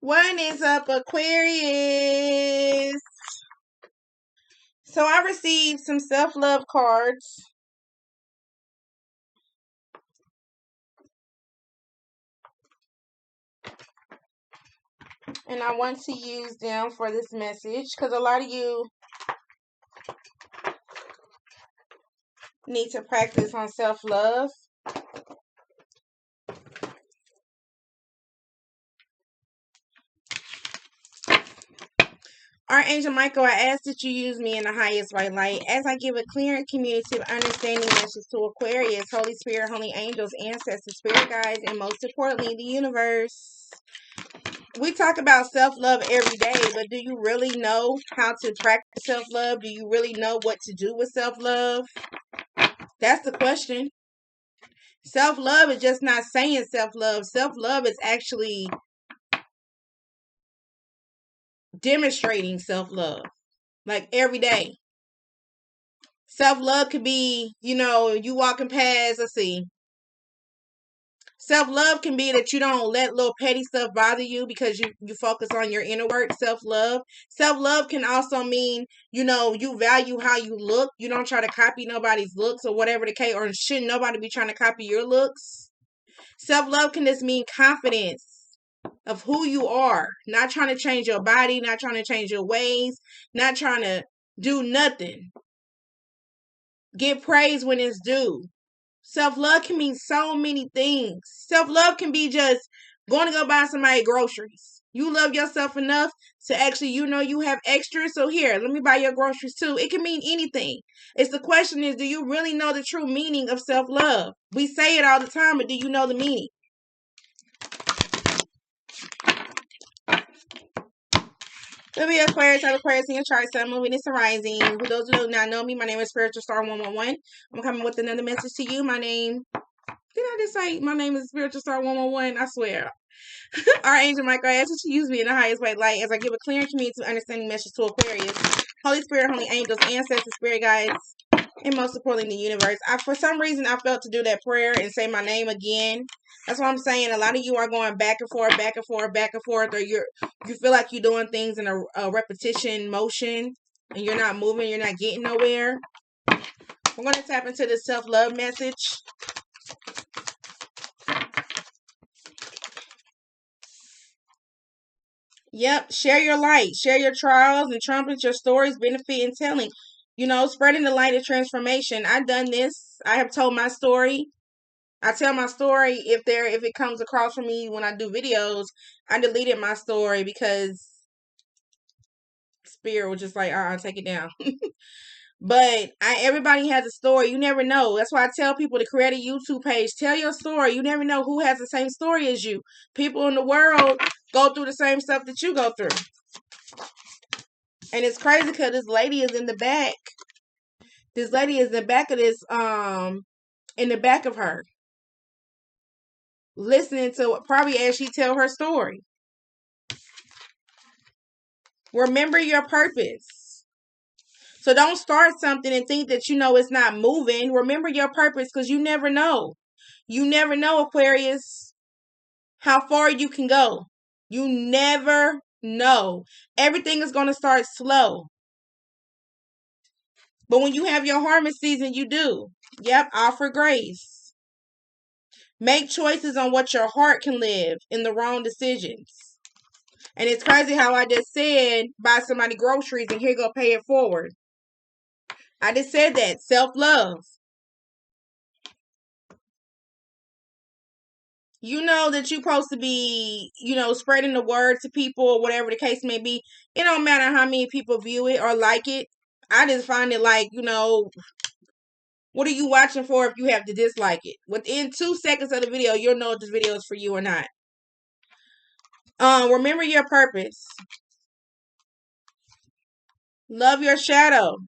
What is up, Aquarius? So I received some self-love cards. And I want to use them for this message because a lot of you need to practice on self-love. Archangel Michael, I ask that you use me in the highest white light as I give a clear and communicative understanding message to Aquarius, Holy Spirit, Holy Angels, Ancestors, Spirit Guides, and most importantly, the universe. We talk about self-love every day, but do you really know how to practice self-love? Do you really know what to do with self-love? That's the question. Self-love is just not saying self-love. Self-love is actually demonstrating self-love, like every day. Self-love could be, you walking past, let's see. Self-love can be that you don't let little petty stuff bother you because you focus on your inner work. Self-love. Self-love can also mean, you value how you look. You don't try to copy nobody's looks or whatever the case, or shouldn't nobody be trying to copy your looks. Self-love can just mean confidence of who you are. Not trying to change your body, not trying to change your ways, not trying to do nothing. Get praise when it's due. Self-love can mean so many things. Self-love can be just going to go buy somebody groceries. You love yourself enough to actually, you have extras. So here, let me buy your groceries too. It can mean anything. The question is, do you really know the true meaning of self-love? We say it all the time, but do you know the meaning? It'll be Aquarius, have Aquarius in your chart, Sun, Moon, Venus, and Rising. For those who do not know me, my name is Spiritual Star 111. I'm coming with another message to you. Did I just say my name is Spiritual Star 111? I swear. Archangel Michael, I ask that you use me in the highest white light as I give a clear and communicative understanding message to Aquarius. Holy Spirit, Holy Angels, Ancestors, Spirit Guides, and most importantly, the universe. For some reason, I felt to do that prayer and say my name again. That's what I'm saying. A lot of you are going back and forth, back and forth, back and forth, or you feel like you're doing things in a repetition motion, and you're not moving, you're not getting nowhere. We're going to tap into the self-love message. Yep, share your light, share your trials and trumpets, your stories, benefit in telling. Spreading the light of transformation. I've done this. I have told my story. I tell my story if it comes across for me when I do videos. I deleted my story because Spirit was just like, take it down. But everybody has a story. You never know. That's why I tell people to create a YouTube page. Tell your story. You never know who has the same story as you. People in the world go through the same stuff that you go through. And it's crazy because this lady is in the back. This lady is in the back of this, in the back of her. Listening to probably as she tell her story. Remember your purpose. So don't start something and think that it's not moving. Remember your purpose because you never know. You never know, Aquarius, how far you can go. You never know. Everything is going to start slow. But when you have your harvest season, you do. Yep, offer grace. Make choices on what your heart can live in the wrong decisions. And it's crazy how I just said, buy somebody groceries and here go pay it forward. I just said that. Self-love. You know that you're supposed to be, spreading the word to people or whatever the case may be. It don't matter how many people view it or like it. I just find it like, what are you watching for if you have to dislike it? Within 2 seconds of the video, you'll know if this video is for you or not. Remember your purpose. Love your shadow.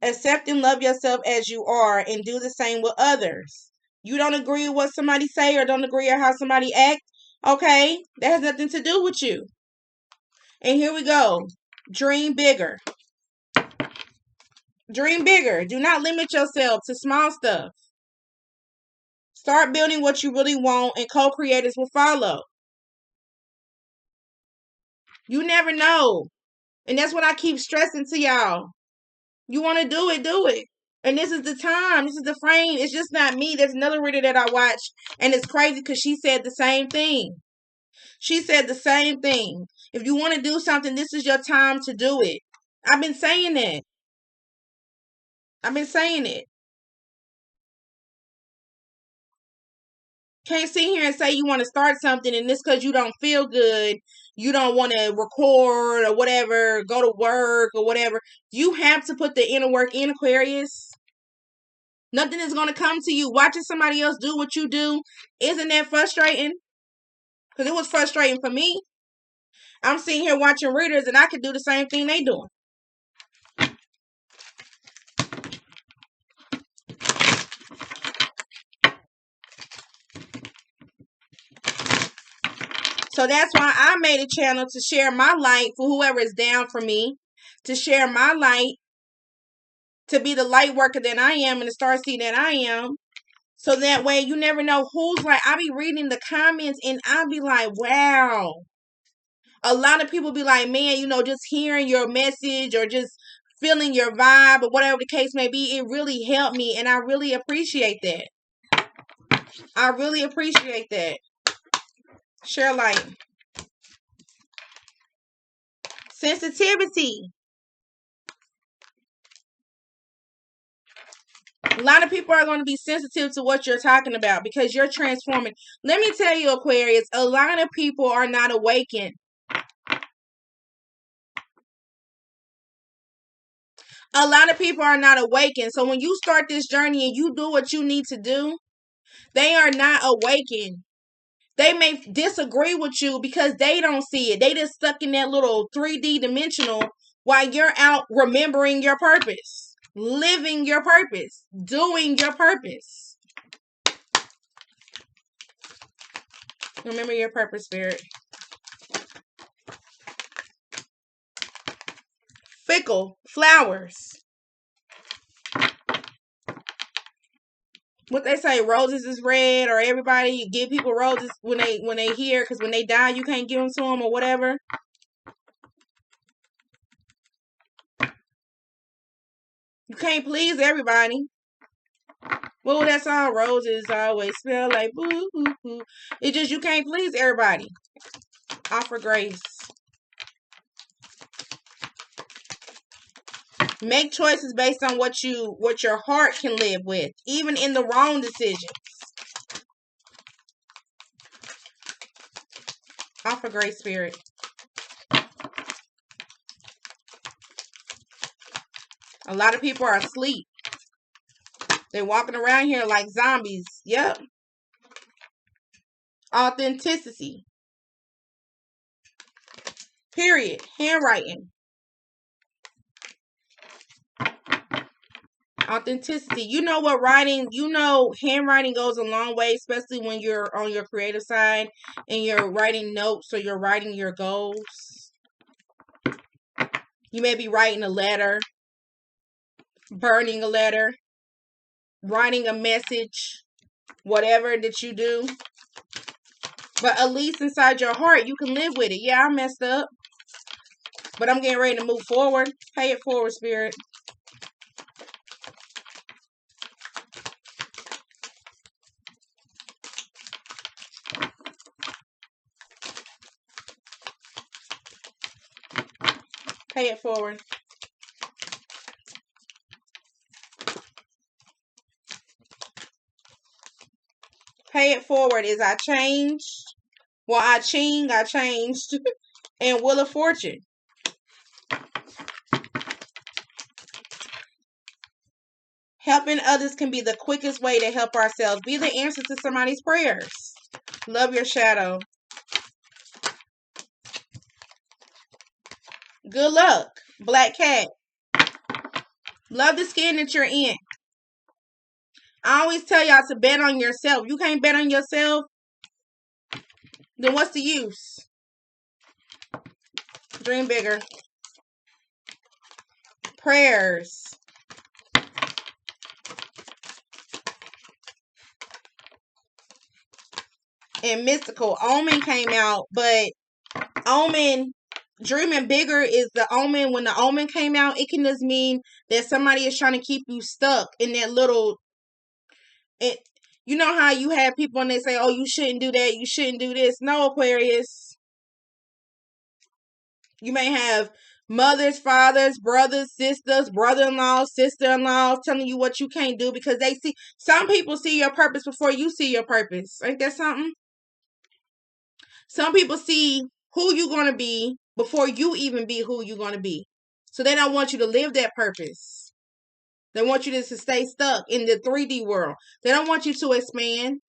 Accept and love yourself as you are and do the same with others. You don't agree with what somebody say or don't agree with how somebody act, okay? That has nothing to do with you. And here we go. Dream bigger. Dream bigger. Do not limit yourself to small stuff. Start building what you really want and co-creators will follow. You never know. And that's what I keep stressing to y'all. You want to do it, do it. And this is the time. This is the frame. It's just not me. There's another reader that I watched. And it's crazy because she said the same thing. She said the same thing. If you want to do something, this is your time to do it. I've been saying that. I've been saying it. Can't sit here and say you want to start something and this because you don't feel good, you don't want to record or whatever, go to work or whatever. You have to put the inner work in, Aquarius. Nothing is going to come to you. Watching somebody else do what you do, isn't that frustrating? Because it was frustrating for me. I'm sitting here watching readers and I could do the same thing they doing. So that's why I made a channel to share my light for whoever is down for me, to share my light, to be the light worker that I am and the starseed that I am. So that way you never know who's like, I be reading the comments and I be like, wow. A lot of people be like, man, you know, just hearing your message or just feeling your vibe or whatever the case may be, it really helped me. And I really appreciate that. I really appreciate that. Share light. Sensitivity. A lot of people are going to be sensitive to what you're talking about because you're transforming. Let me tell you, Aquarius, a lot of people are not awakened. A lot of people are not awakened. So when you start this journey and you do what you need to do, they are not awakened. They may disagree with you because they don't see it. They just stuck in that little 3D dimensional while you're out remembering your purpose, living your purpose, doing your purpose. Remember your purpose, Spirit. Fickle flowers. What they say, roses is red, or everybody give people roses when they hear, because when they die you can't give them to them or whatever. You can't please everybody. What was that song? Roses always smell like boo boo boo. It's just you can't please everybody. Offer grace. Make choices based on what your heart can live with, even in the wrong decisions. Offer grace, Spirit. A lot of people are asleep. They're walking around here like zombies. Yep. Authenticity. Period. Handwriting. Authenticity. You know what writing, handwriting goes a long way, especially when you're on your creative side and you're writing notes or you're writing your goals. You may be writing a letter, burning a letter, writing a message, whatever that you do. But at least inside your heart, you can live with it. Yeah, I messed up, but I'm getting ready to move forward. Pay it forward, Spirit. Pay it forward. Pay it forward is I changed. Well, I changed. And Wheel of Fortune. Helping others can be the quickest way to help ourselves. Be the answer to somebody's prayers. Love your shadow. Good luck. Black cat. Love the skin that you're in. I always tell y'all to bet on yourself. You can't bet on yourself, then what's the use? Dream bigger. Prayers. And mystical. Omen came out, but Omen dreaming bigger is the omen. When the omen came out, it can just mean that somebody is trying to keep you stuck in that little. It, you know how you have people and they say, "Oh, you shouldn't do that. You shouldn't do this." No, Aquarius. You may have mothers, fathers, brothers, sisters, brother-in-laws, sister-in-laws telling you what you can't do because they see. Some people see your purpose before you see your purpose. Ain't that something? Some people see who you're going to be before you even be who you're going to be. So they don't want you to live that purpose. They want you to stay stuck in the 3D world. They don't want you to expand.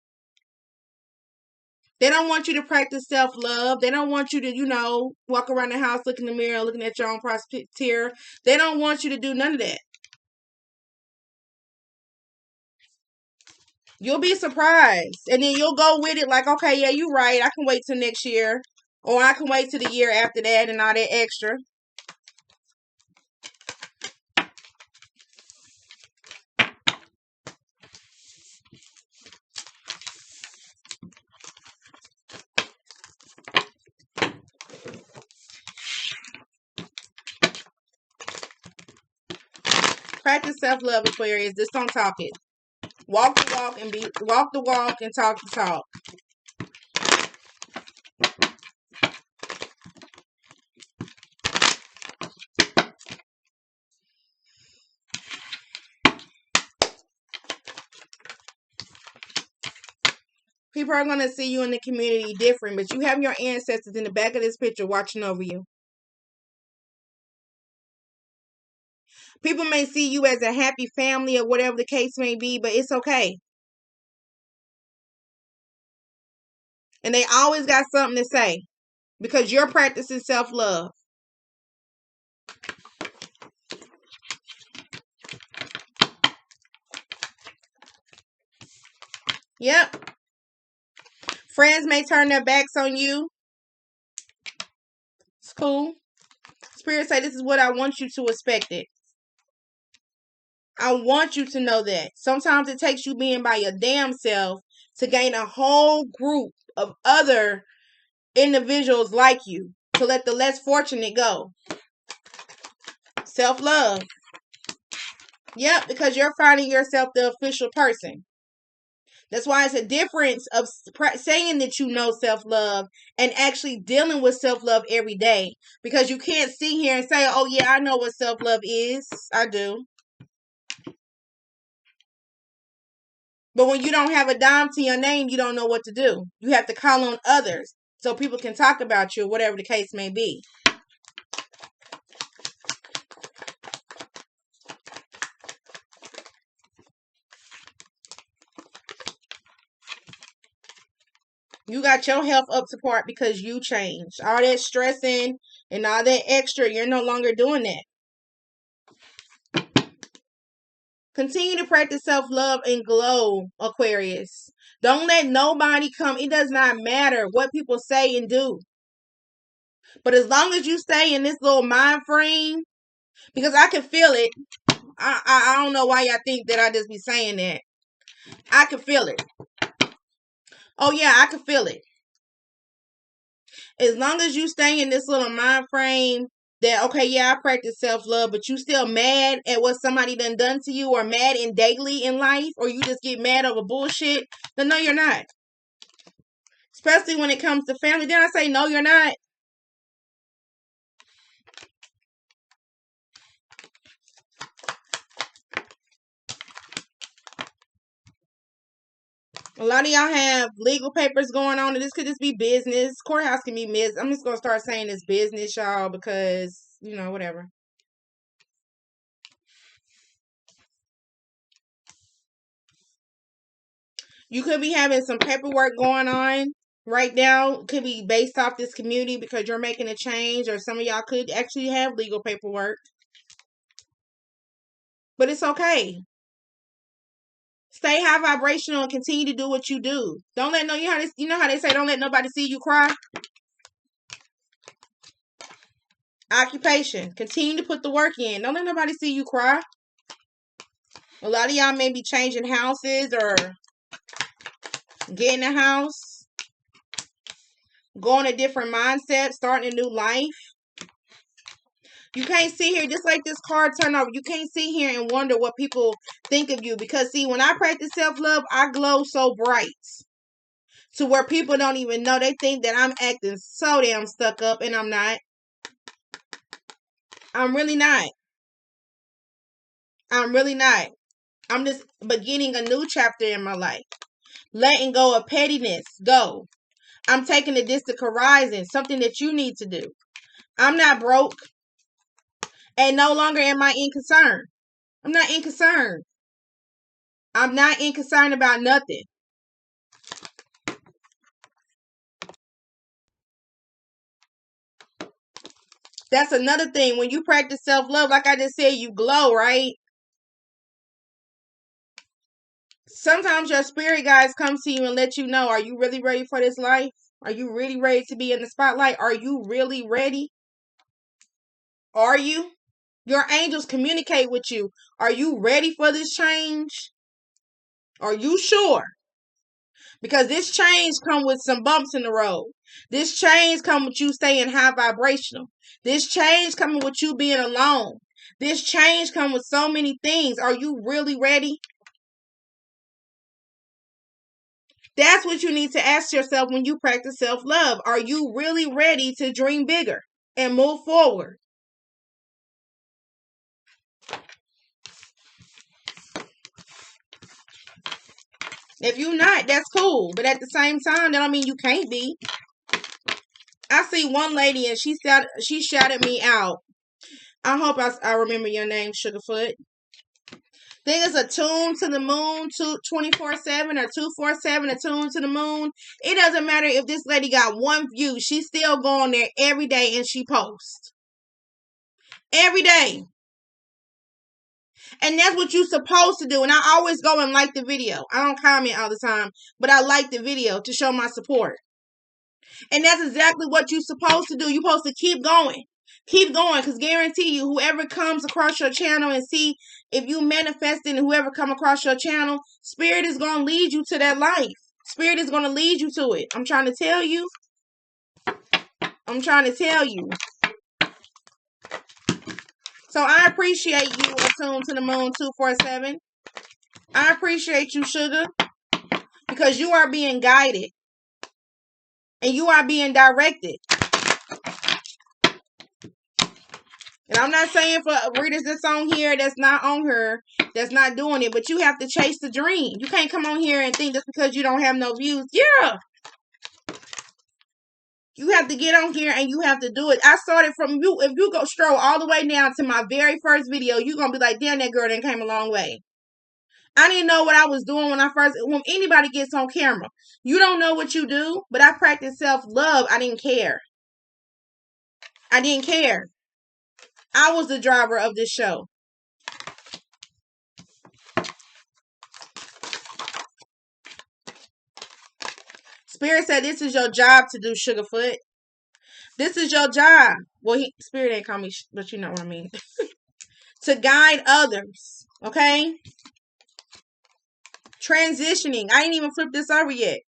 They don't want you to practice self-love. They don't want you to, walk around the house looking in the mirror, looking at your own prosperity. They don't want you to do none of that. You'll be surprised. And then you'll go with it like, okay, yeah, you're right. I can wait till next year. Or I can wait till the year after that and all that extra. Practice self-love, Aquarius. Just don't talk it. Walk the walk and talk the talk. People are going to see you in the community different, but you have your ancestors in the back of this picture watching over you. People may see you as a happy family or whatever the case may be, but it's okay. And they always got something to say because you're practicing self-love. Yep. Friends may turn their backs on you. It's cool. Spirit say this is what I want you to expect it. I want you to know that. Sometimes it takes you being by your damn self to gain a whole group of other individuals like you to let the less fortunate go. Self-love. Yep, because you're finding yourself the official person. That's why it's a difference of saying that you know self-love and actually dealing with self-love every day. Because you can't sit here and say, oh yeah, I know what self-love is. I do. But when you don't have a dime to your name, you don't know what to do. You have to call on others so people can talk about you, whatever the case may be. You got your health up to par because you changed. All that stressing and all that extra, you're no longer doing that. Continue to practice self-love and glow, Aquarius. Don't let nobody come. It does not matter what people say and do. But as long as you stay in this little mind frame, because I can feel it. I don't know why y'all think that I just be saying that. I can feel it. Oh yeah, I can feel it. As long as you stay in this little mind frame that, okay, yeah, I practice self-love, but you still mad at what somebody done to you or mad in daily in life, or you just get mad over bullshit, then no, you're not. Especially when it comes to family. Then I say, no, you're not. A lot of y'all have legal papers going on, and this could just be business. Courthouse can be business. I'm just going to start saying it's business, y'all, because, whatever. You could be having some paperwork going on right now. Could be based off this community because you're making a change, or some of y'all could actually have legal paperwork. But it's okay. Stay high vibrational and continue to do what you do. Don't let you know how they say don't let nobody see you cry. Occupation. Continue to put the work in. Don't let nobody see you cry. A lot of y'all may be changing houses or getting a house, going a different mindset, starting a new life. You can't sit here, just like this card turn over, you can't sit here and wonder what people think of you. Because, see, when I practice self-love, I glow so bright to where people don't even know. They think that I'm acting so damn stuck up, and I'm not. I'm really not. I'm really not. I'm just beginning a new chapter in my life. Letting go of pettiness. Go. I'm taking a distant horizon. Something that you need to do. I'm not broke. And no longer am I inconcerned. I'm not inconcerned. I'm not inconcerned about nothing. That's another thing. When you practice self-love, like I just said, you glow, right? Sometimes your spirit guides come to you and let you know, are you really ready for this life? Are you really ready to be in the spotlight? Are you really ready? Are you? Your angels communicate with you. Are you ready for this change? Are you sure? Because this change come with some bumps in the road. This change come with you staying high vibrational. This change coming with you being alone. This change come with so many things. Are you really ready? That's what you need to ask yourself when you practice self-love. Are you really ready to dream bigger and move forward? If you're not, that's cool. But at the same time, that don't mean you can't be. I see one lady and she shouted me out. I hope I remember your name, Sugarfoot. Think it's a tune to the moon, 24/7 or 247, a tune to the moon. It doesn't matter if this lady got one view. She's still going there every day and she posts. Every day. And that's what you're supposed to do. And I always go and like the video. I don't comment all the time, but I like the video to show my support. And that's exactly what you're supposed to do. You're supposed to keep going. Keep going, because guarantee you, whoever comes across your channel and see if you manifesting and whoever come across your channel, Spirit is going to lead you to that life. Spirit is going to lead you to it. I'm trying to tell you. I'm trying to tell you. So I appreciate you, Attuned to the Moon 247. I appreciate you, Sugar, because you are being guided and you are being directed. And I'm not saying for readers that's on here, that's not on her, that's not doing it, but you have to chase the dream. You can't come on here and think just because you don't have no views. Yeah. You have to get on here and you have to do it. I started from you. If you go stroll all the way down to my very first video, you're going to be like, damn, that girl done came a long way. I didn't know what I was doing when anybody gets on camera. You don't know what you do, but I practice self-love. I didn't care. I didn't care. I was the driver of this show. Spirit said, this is your job to do, Sugarfoot. This is your job. Well, Spirit ain't call me, but you know what I mean. To guide others. Okay? Transitioning. I ain't even flipped this over yet.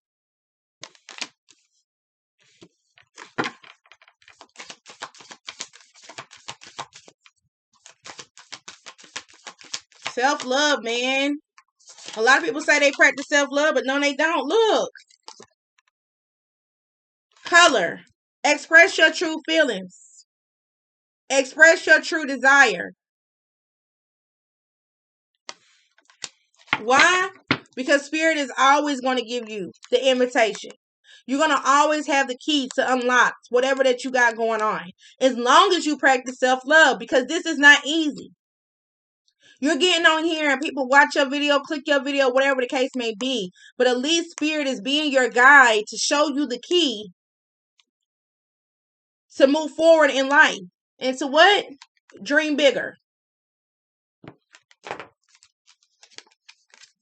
Self-love, man. A lot of people say they practice self-love, but no, they don't. Look. Color. Express your true feelings. Express your true desire. Why? Because Spirit is always going to give you the invitation. You're going to always have the key to unlock whatever that you got going on. As long as you practice self-love, because this is not easy. You're getting on here and people watch your video, click your video, whatever the case may be. But at least Spirit is being your guide to show you the key to move forward in life. And to what? Dream bigger.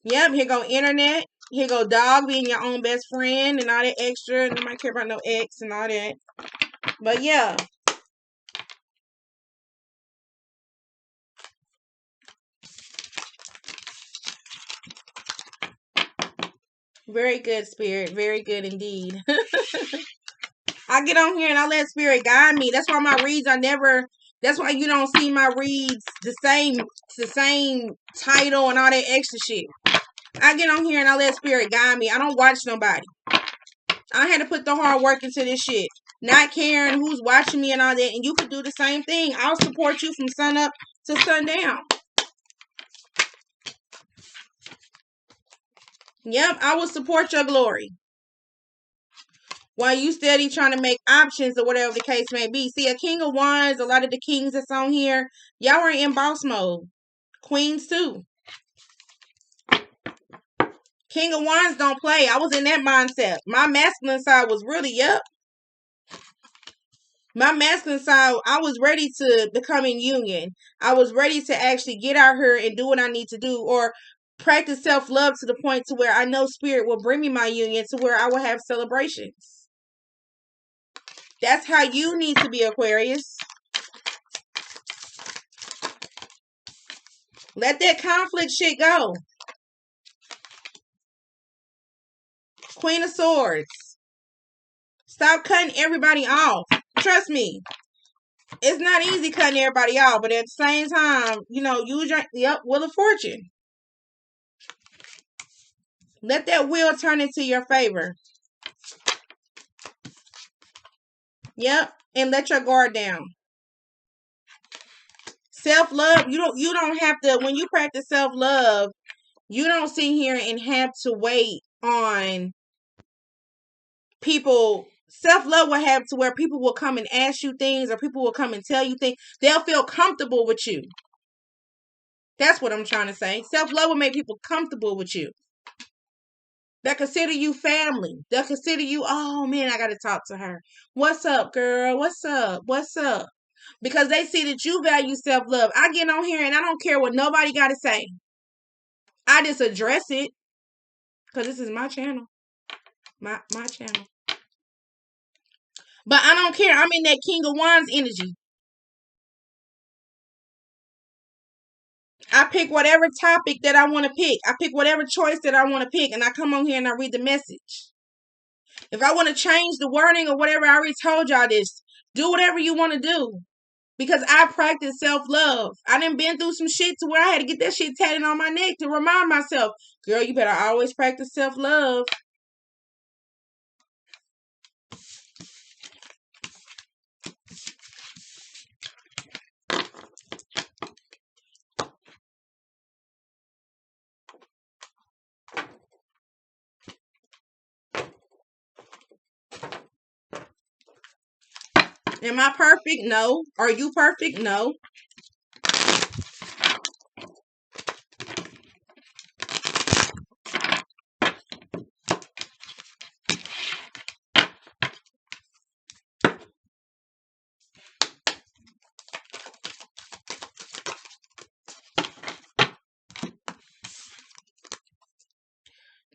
Yep, here go internet. Here go dog being your own best friend and all that extra. And nobody care about no ex and all that. But yeah. Very good, Spirit. Very good indeed. I get on here and I let Spirit guide me. That's why my reads are never That's why you don't see my reads the same title and all that extra shit. I get on here and I let spirit guide me. I don't watch nobody. I had to put the hard work into this shit. Not caring who's watching me and all that. And you could do the same thing. I'll support you from sun up to sundown. Yep, I will support your glory. While you steady trying to make options or whatever the case may be. See, a King of Wands, a lot of the kings that's on here, y'all are in boss mode. Queens too. King of Wands don't play. I was in that mindset. My masculine side was really, yep. My masculine side, I was ready to become in union. I was ready to actually get out here and do what I need to do, or practice self-love to the point to where I know spirit will bring me my union to where I will have celebrations. That's how you need to be, Aquarius. Let that conflict shit go. Queen of Swords. Stop cutting everybody off. Trust me. It's not easy cutting everybody off, but at the same time, you know, use your Wheel of Fortune. Let that wheel turn into your favor. Yep. And let your guard down. Self-love, you don't have to, when you practice self-love, you don't sit here and have to wait on people. Self-love will have to where people will come and ask you things, or people will come and tell you things. They'll feel comfortable with you. That's what I'm trying to say. Self-love will make people comfortable with you. They'll consider you family. They'll consider you, oh man, I got to talk to her. What's up, girl? What's up? What's up? Because they see that you value self-love. I get on here and I don't care what nobody got to say. I just address it. Because this is my channel. My channel. But I don't care. I'm in that King of Wands energy. I pick whatever topic that I want to pick. I pick whatever choice that I want to pick. And I come on here and I read the message. If I want to change the wording or whatever, I already told y'all this. Do whatever you want to do. Because I practice self-love. I done been through some shit to where I had to get that shit tatted on my neck to remind myself, girl, you better always practice self-love. Am I perfect? No. Are you perfect? No.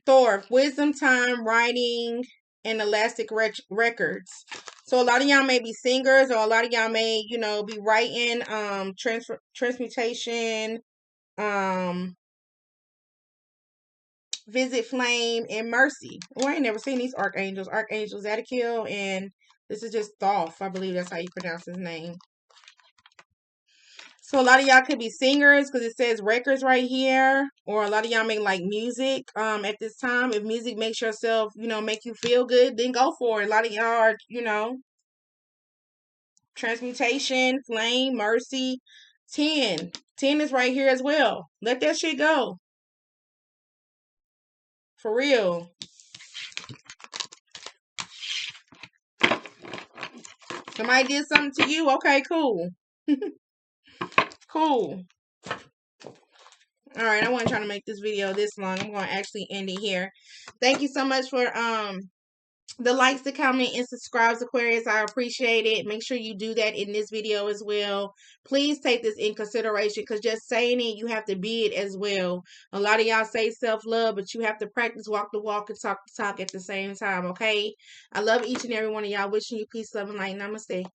Thor, wisdom, time, writing, and elastic records. So a lot of y'all may be singers, or a lot of y'all may, you know, be writing, transmutation, visit, flame, and mercy. Oh, I ain't never seen these archangels. Archangel Zadkiel, and this is just Thoth. I believe that's how you pronounce his name. So a lot of y'all could be singers because it says records right here. Or a lot of y'all may like music at this time. If music makes yourself, you know, make you feel good, then go for it. A lot of y'all are, you know, transmutation, flame, mercy. 10. 10 is right here as well. Let that shit go. For real. Somebody did something to you? Okay, cool. Cool. Alright, I wasn't trying to make this video this long. I'm going to actually end it here. Thank you so much for the likes, the comment, and subscribes, Aquarius. I appreciate it. Make sure you do that in this video as well. Please take this in consideration, because just saying it, you have to be it as well. A lot of y'all say self-love, but you have to practice walk the walk and talk the talk at the same time, okay? I love each and every one of y'all. Wishing you peace, love, and light. Namaste.